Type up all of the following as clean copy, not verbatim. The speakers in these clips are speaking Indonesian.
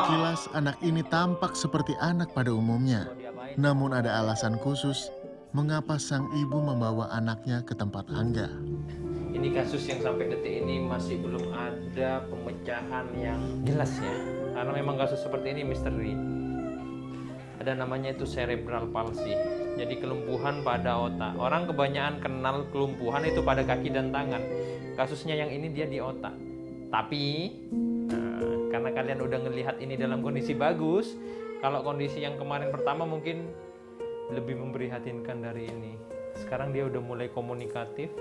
Sekilas anak ini tampak seperti anak pada umumnya. Namun ada alasan khusus mengapa sang ibu membawa anaknya ke tempat Angga. Ini kasus yang sampai detik ini masih belum ada pemecahan yang jelas ya. Karena memang kasus seperti ini misteri. Ada namanya itu cerebral palsy. Jadi kelumpuhan pada otak. Orang kebanyakan kenal kelumpuhan itu pada kaki dan tangan. Kasusnya yang ini dia di otak. Tapi karena kalian udah ngelihat ini dalam kondisi bagus, kalau kondisi yang kemarin pertama mungkin lebih memprihatinkan dari ini. Sekarang dia udah mulai komunikatif,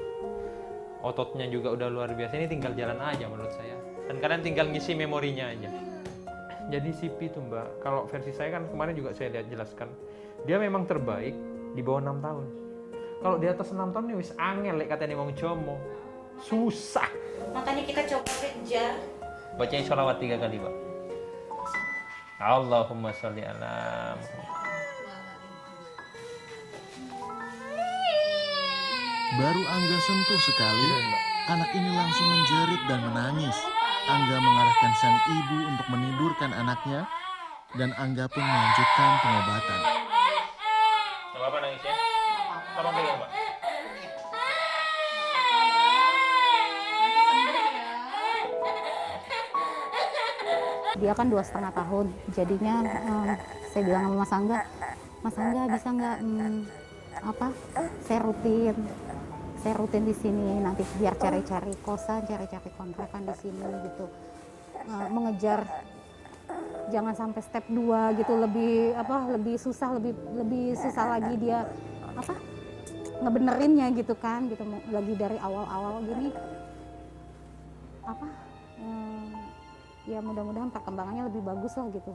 ototnya juga udah luar biasa. Ini tinggal jalan aja menurut saya. Dan kalian tinggal ngisi memorinya aja. Jadi CP itu mbak, kalau versi saya kan kemarin juga saya lihat jelaskan, dia memang terbaik di bawah 6 tahun. Kalau di atas 6 tahun ini wis angel lek katanya wong Jomo. Susah. Makanya kita coba kerja. Bacain sholawat 3 kali pak. Allahumma sholli ala Muhammad. Baru Angga sentuh sekali, anak ini langsung menjerit dan menangis. Angga mengarahkan sang ibu untuk menidurkan anaknya, dan Angga pun melanjutkan pengobatan. Gak apa-apa nangis ya. Tolong pegang pak. Dia kan 2,5 tahun, jadinya saya bilang sama Mas Angga bisa nggak saya rutin di sini nanti biar cari-cari kosan, cari-cari kontrakan di sini gitu, mengejar jangan sampai step 2 gitu, lebih susah lagi dia ngebenerinnya gitu kan, gitu lagi dari awal-awal gini ya mudah-mudahan perkembangannya lebih bagus lah gitu.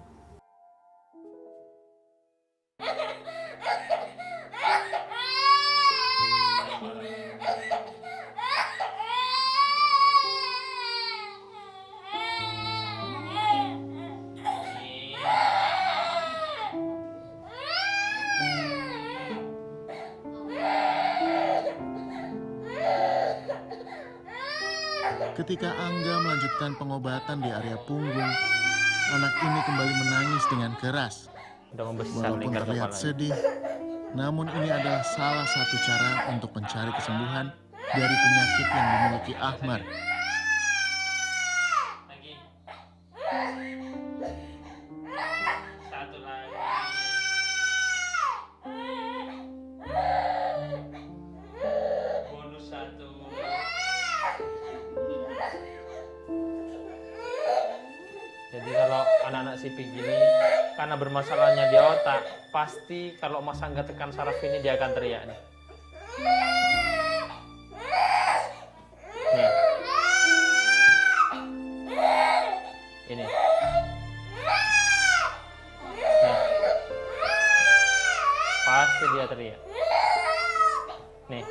Ketika Angga melanjutkan pengobatan di area punggung, anak ini kembali menangis dengan keras. Udah membesar Walaupun lingkar terlihat kepalanya. sedih, namun ini adalah salah satu cara untuk mencari kesembuhan dari penyakit yang dimiliki Ahmar. Lagi. Satu lagi. Bonus 1. Jadi kalau anak-anak CP gini, karena bermasalahnya di otak, pasti kalau Mas Angga tekan saraf ini dia akan teriak nih. Nih. Ini. Nih. Pasti dia teriak. Nih. Nih.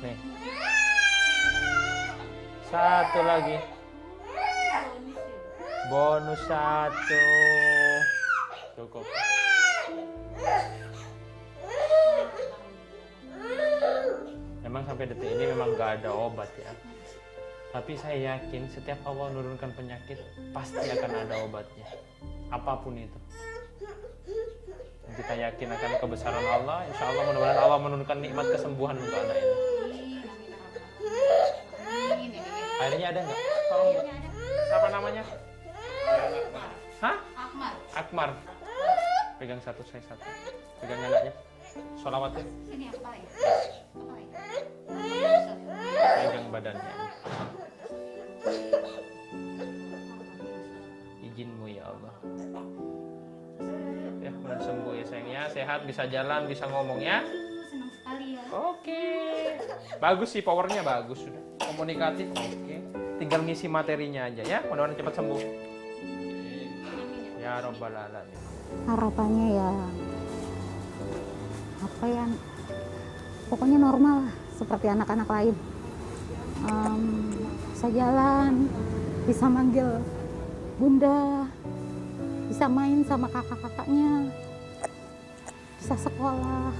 Nih. Satu lagi. Bonus 1. Cukup. Memang sampai detik ini memang nggak ada obat ya. Tapi saya yakin setiap Allah menurunkan penyakit pasti akan ada obatnya. Apapun itu. Dan kita yakin akan kebesaran Allah. Insya Allah mudah-mudahan Allah menurunkan nikmat kesembuhan untuk anak ini. Airnya ada nggak? Tolong Mbak. Siapa namanya? Hah? Akmar. Pegang satu, saya satu. Pegang anaknya. Sholawatnya. Ini apa ya? Pegang badannya. Izinmu ya Allah. Ya, mudah sembuh ya sayang ya. Sehat, bisa jalan, bisa ngomong ya. Senang sekali ya. Oke. Bagus sih, powernya bagus sudah. Komunikatif, oke. Tinggal ngisi materinya aja ya. Mudah-mudahan cepat sembuh. Ya Rabbal Alamin. Harapannya ya pokoknya normal lah seperti anak-anak lain, bisa jalan, bisa manggil bunda, bisa main sama kakak-kakaknya, bisa sekolah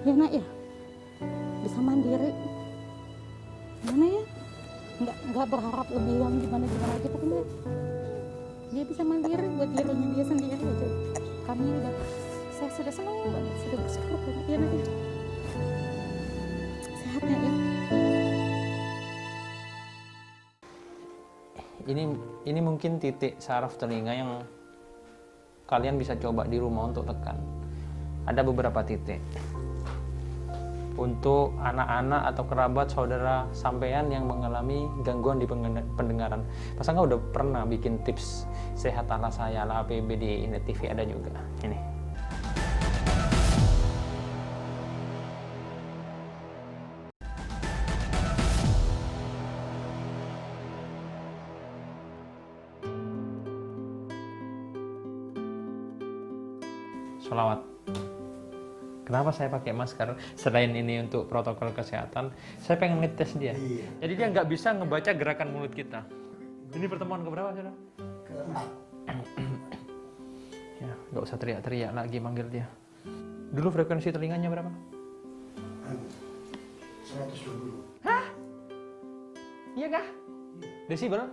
ya nak ya. bisa mandiri. Gimana ya? Nggak berharap lebih yang gimana gitu, pokoknya dia bisa mandiri buat dirinya dia sendiri aja. Saya sudah senang banget, sudah bersyukur banget ya nanti sehatnya ya. Ini mungkin titik saraf telinga yang kalian bisa coba di rumah untuk tekan. Ada beberapa titik untuk anak-anak atau kerabat saudara sampean yang mengalami gangguan di pendengaran. Pas Angga udah pernah bikin tips sehat ala saya ala APB di Net TV, ada juga ini. Sholawat. Kenapa saya pakai masker? Selain ini untuk protokol kesehatan, saya pengen ngetes dia. Jadi dia nggak bisa ngebaca gerakan mulut kita. Ini pertemuan keberapa, saudara? Keempat. Ya, nggak usah teriak-teriak lagi manggil dia. Dulu frekuensi telinganya berapa? 120. Hah? Iya kah? Desibel?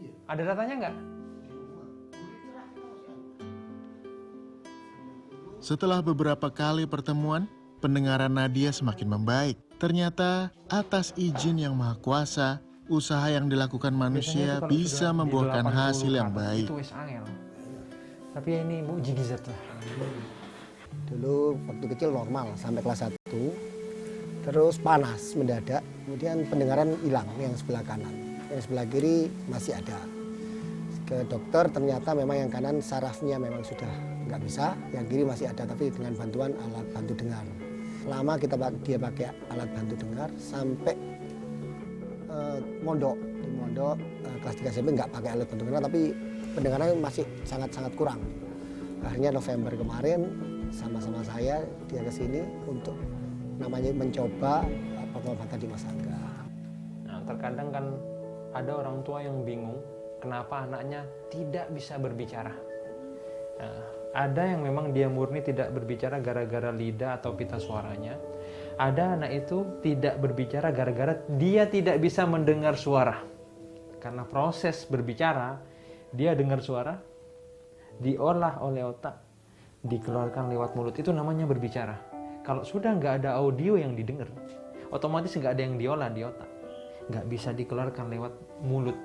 Iya. Ada datanya nggak? Setelah beberapa kali pertemuan, pendengaran Nadia semakin membaik. Ternyata atas izin yang maha kuasa, usaha yang dilakukan manusia Biasanya itu kalau bisa sudah di membuahkan 80 hasil yang ke atas, baik. Itu wis angel. Tapi ini mukjizat lah. Dulu waktu kecil normal sampai kelas 1. Terus panas mendadak, kemudian pendengaran hilang yang sebelah kanan. Yang sebelah kiri masih ada. Ke dokter ternyata memang yang kanan sarafnya memang sudah nggak bisa, yang kiri masih ada tapi dengan bantuan alat bantu dengar. Lama dia pakai alat bantu dengar sampai mondok. Di mondok kelas 3 SMP nggak pakai alat bantu dengar tapi pendengarannya masih sangat-sangat kurang. Akhirnya November kemarin sama-sama saya dia ke sini untuk namanya mencoba pengobatan di Mas Angga. Nah, terkadang kan ada orang tua yang bingung kenapa anaknya tidak bisa berbicara. Nah, ada yang memang dia murni tidak berbicara gara-gara lidah atau pita suaranya. Ada anak itu tidak berbicara gara-gara dia tidak bisa mendengar suara. Karena proses berbicara, dia dengar suara, diolah oleh otak, dikeluarkan lewat mulut. Itu namanya berbicara. Kalau sudah nggak ada audio yang didengar, otomatis nggak ada yang diolah di otak. Nggak bisa dikeluarkan lewat mulut.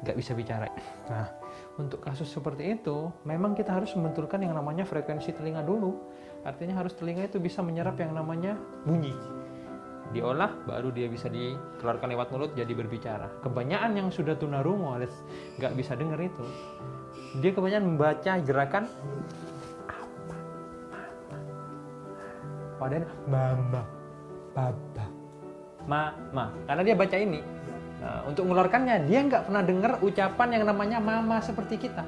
Nggak bisa bicara. Nah, untuk kasus seperti itu, memang kita harus membenturkan yang namanya frekuensi telinga dulu. Artinya harus telinga itu bisa menyerap yang namanya bunyi. Diolah, baru dia bisa dikeluarkan lewat mulut jadi berbicara. Kebanyakan yang sudah tunarungu alias nggak bisa dengar itu, dia kebanyakan membaca gerakan padahal mama, papa, mama. Karena dia baca ini. Nah, untuk mengeluarkannya, dia nggak pernah dengar ucapan yang namanya mama seperti kita.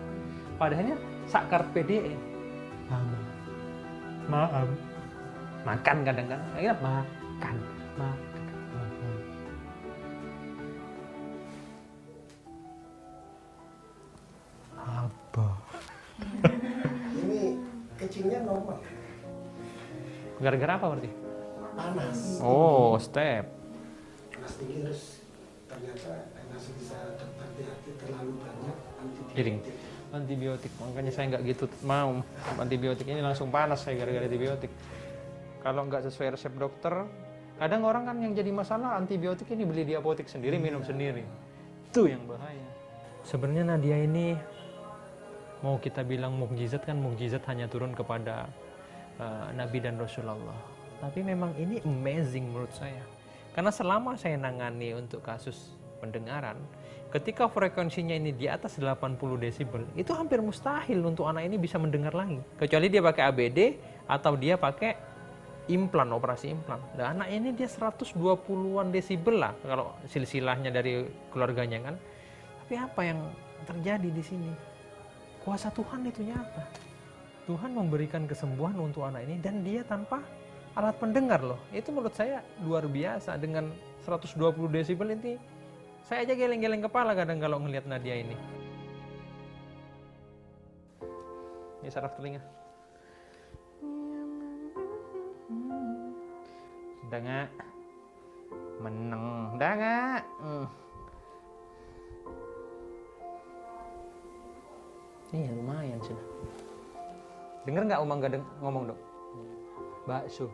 Padahalnya sakar PDE. Mama. Maaf. Makan kadang-kadang. Akhirnya makan. Apa? Ini kecilnya normal. Gara-gara apa berarti? Panas. Oh, step. Panas tinggi terus ternyata langsung bisa hati-hati terlalu banyak Giring. antibiotik. Antibiotik, makanya saya nggak gitu mau antibiotik ini langsung panas saya gara-gara antibiotik. Kalau nggak sesuai resep dokter, kadang orang kan yang jadi masalah antibiotik ini beli di apotek sendiri, minum sendiri. Itu yang bahaya. Sebenarnya Nadia ini mau kita bilang mukjizat kan, mukjizat hanya turun kepada Nabi dan Rasulullah. Tapi memang ini amazing menurut saya. Karena selama saya nangani untuk kasus pendengaran, ketika frekuensinya ini di atas 80 desibel, itu hampir mustahil untuk anak ini bisa mendengar lagi. Kecuali dia pakai ABD atau dia pakai implan, operasi implan. Nah, anak ini dia 120-an desibel lah kalau silsilahnya dari keluarganya kan. Tapi apa yang terjadi di sini? Kuasa Tuhan itu nyata. Tuhan memberikan kesembuhan untuk anak ini dan dia tanpa alat pendengar loh. Itu menurut saya luar biasa. Dengan 120 desibel ini saya aja geleng-geleng kepala kadang kalau ngelihat Nadia ini. Ini saraf telinga. Udah nggak? Meneng. Udah nggak? Iya lumayan sudah. Dengar nggak Uma nggak ngomong dok? Bakso.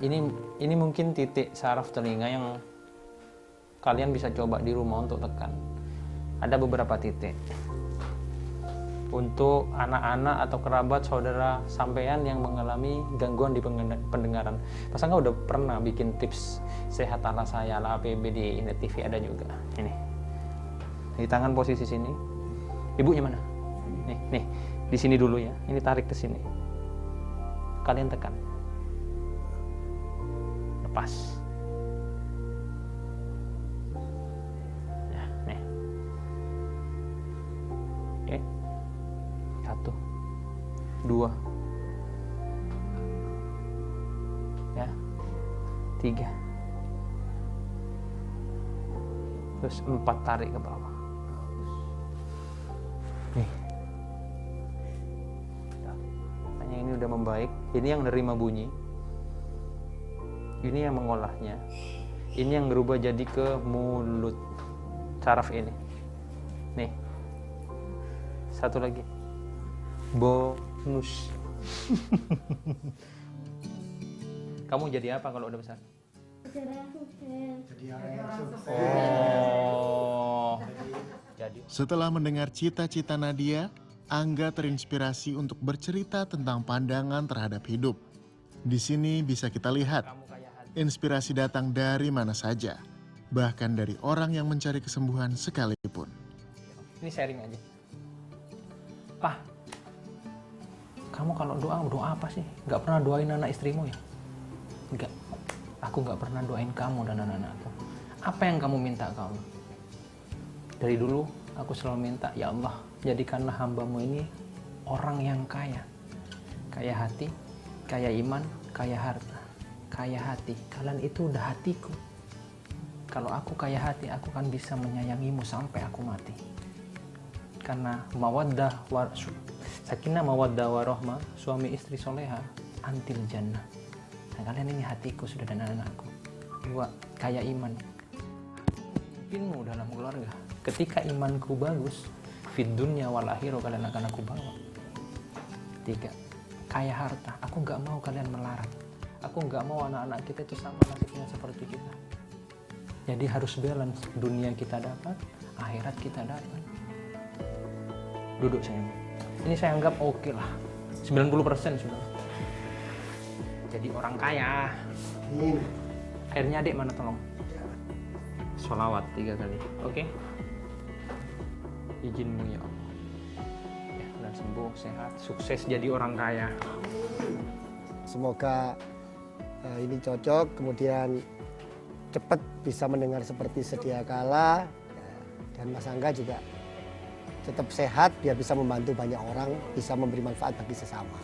Ini mungkin titik saraf telinga yang kalian bisa coba di rumah untuk tekan. Ada beberapa titik. Untuk anak-anak atau kerabat saudara sampean yang mengalami gangguan di pendengaran. Pas Angga udah pernah bikin tips sehat ala saya ala APB di Net TV ada juga. Ini. Di tangan posisi sini. Ibunya mana? Nih, di sini dulu ya. Ini tarik ke sini. Kalian tekan. Lepas. Ya, nih. Oke. 1 2 ya 3 terus 4 tarik ke bawah nih. Tanya ini udah membaik, ini yang nerima bunyi, ini yang mengolahnya, ini yang berubah jadi ke mulut saraf ini nih. Satu lagi bonus. Kamu jadi apa kalau udah besar? Oh. Jadi. Setelah mendengar cita-cita Nadia, Angga terinspirasi untuk bercerita tentang pandangan terhadap hidup. Di sini bisa kita lihat, inspirasi datang dari mana saja, bahkan dari orang yang mencari kesembuhan sekalipun. Ini sharing aja. Pak, kamu kalau doa apa sih? Gak pernah doain anak istrimu ya? Enggak, aku gak pernah doain kamu dan anak-anakku. Apa yang kamu minta kamu? Dari dulu aku selalu minta, ya Allah, jadikanlah hambamu ini orang yang kaya. Kaya hati, kaya iman, kaya harta. Kaya hati, kalian itu udah hatiku. Kalau aku kaya hati, aku kan bisa menyayangimu sampai aku mati. Karena sakinah mawaddah warahmah, suami istri soleha antil jannah. Nah, kalian ini hatiku sudah dan anak-anakku. 2, kaya iman, pimpinmu dalam keluarga. Ketika imanku bagus, fid dunya wal akhirah kalian akan aku bawa. 3, kaya harta, aku nggak mau kalian melarat. Aku nggak mau anak-anak kita itu sama nasibnya seperti kita. Jadi harus balance, dunia kita dapat, akhirat kita dapat. Duduk sayang. Ini saya anggap oke lah. 90% sudah. Jadi orang kaya. Airnya adik mana tolong? Sholawat 3 kali. Oke? Izinmu ya Allah. Ya, dan sembuh, sehat, sukses jadi orang kaya. Semoga ini cocok, kemudian cepat bisa mendengar seperti sedia kala, dan Mas Angga juga tetap sehat biar bisa membantu banyak orang, bisa memberi manfaat bagi sesama.